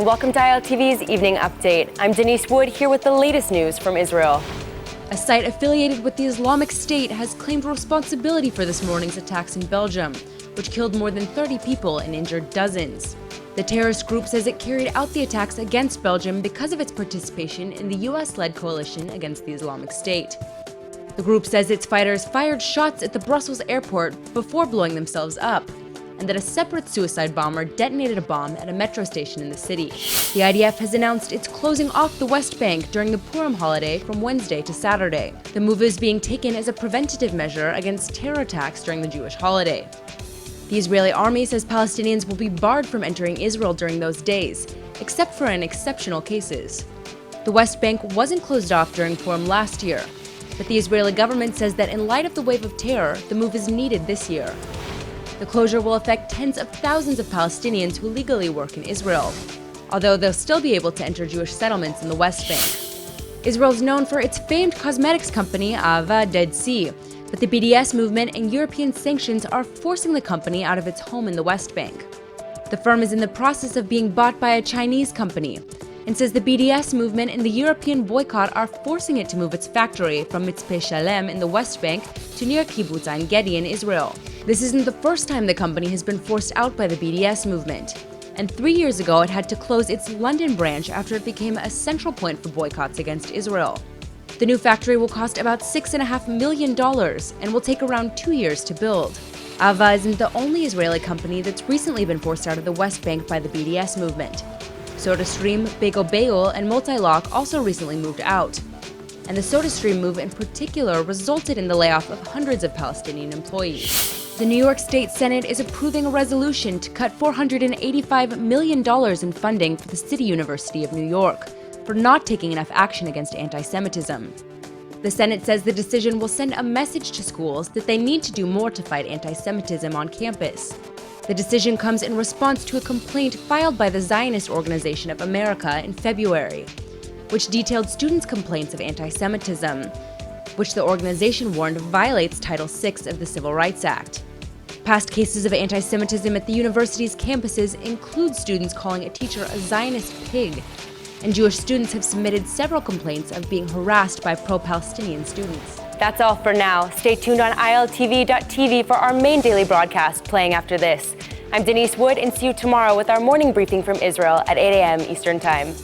welcome to ILTV's Evening Update. I'm Denise Wood here with the latest news from Israel. A site affiliated with the Islamic State has claimed responsibility for this morning's attacks in Belgium, which killed more than 30 people and injured dozens. The terrorist group says it carried out the attacks against Belgium because of its participation in the US-led coalition against the Islamic State. The group says its fighters fired shots at the Brussels airport before blowing themselves up, and that a separate suicide bomber detonated a bomb at a metro station in the city. The IDF has announced it's closing off the West Bank during the Purim holiday from Wednesday to Saturday. The move is being taken as a preventative measure against terror attacks during the Jewish holiday. The Israeli army says Palestinians will be barred from entering Israel during those days, except for in exceptional cases. The West Bank wasn't closed off during Purim last year, but the Israeli government says that in light of the wave of terror, the move is needed this year. The closure will affect tens of thousands of Palestinians who legally work in Israel, although they'll still be able to enter Jewish settlements in the West Bank. Israel is known for its famed cosmetics company, AHAVA, Dead Sea, but the BDS movement and European sanctions are forcing the company out of its home in the West Bank. The firm is in the process of being bought by a Chinese company, and says the BDS movement and the European boycott are forcing it to move its factory from Mitzpeh Shalem in the West Bank to near Kibbutz Ein Gedi in Israel. This isn't the first time the company has been forced out by the BDS movement, and 3 years ago it had to close its London branch after it became a central point for boycotts against Israel. The new factory will cost about $6.5 million and will take around 2 years to build. AHAVA isn't the only Israeli company that's recently been forced out of the West Bank by the BDS movement. SodaStream, Bagel and Multilock also recently moved out. And the SodaStream move in particular resulted in the layoff of hundreds of Palestinian employees. The New York State Senate is approving a resolution to cut $485 million in funding for the City University of New York for not taking enough action against anti-Semitism. The Senate says the decision will send a message to schools that they need to do more to fight anti-Semitism on campus. The decision comes in response to a complaint filed by the Zionist Organization of America in February, which detailed students' complaints of anti-Semitism, which the organization warned violates Title VI of the Civil Rights Act. Past cases of anti-Semitism at the university's campuses include students calling a teacher a Zionist pig, and Jewish students have submitted several complaints of being harassed by pro-Palestinian students. That's all for now. Stay tuned on ILTV.tv for our main daily broadcast playing after this. I'm Denise Wood, and see you tomorrow with our morning briefing from Israel at 8 a.m. Eastern Time.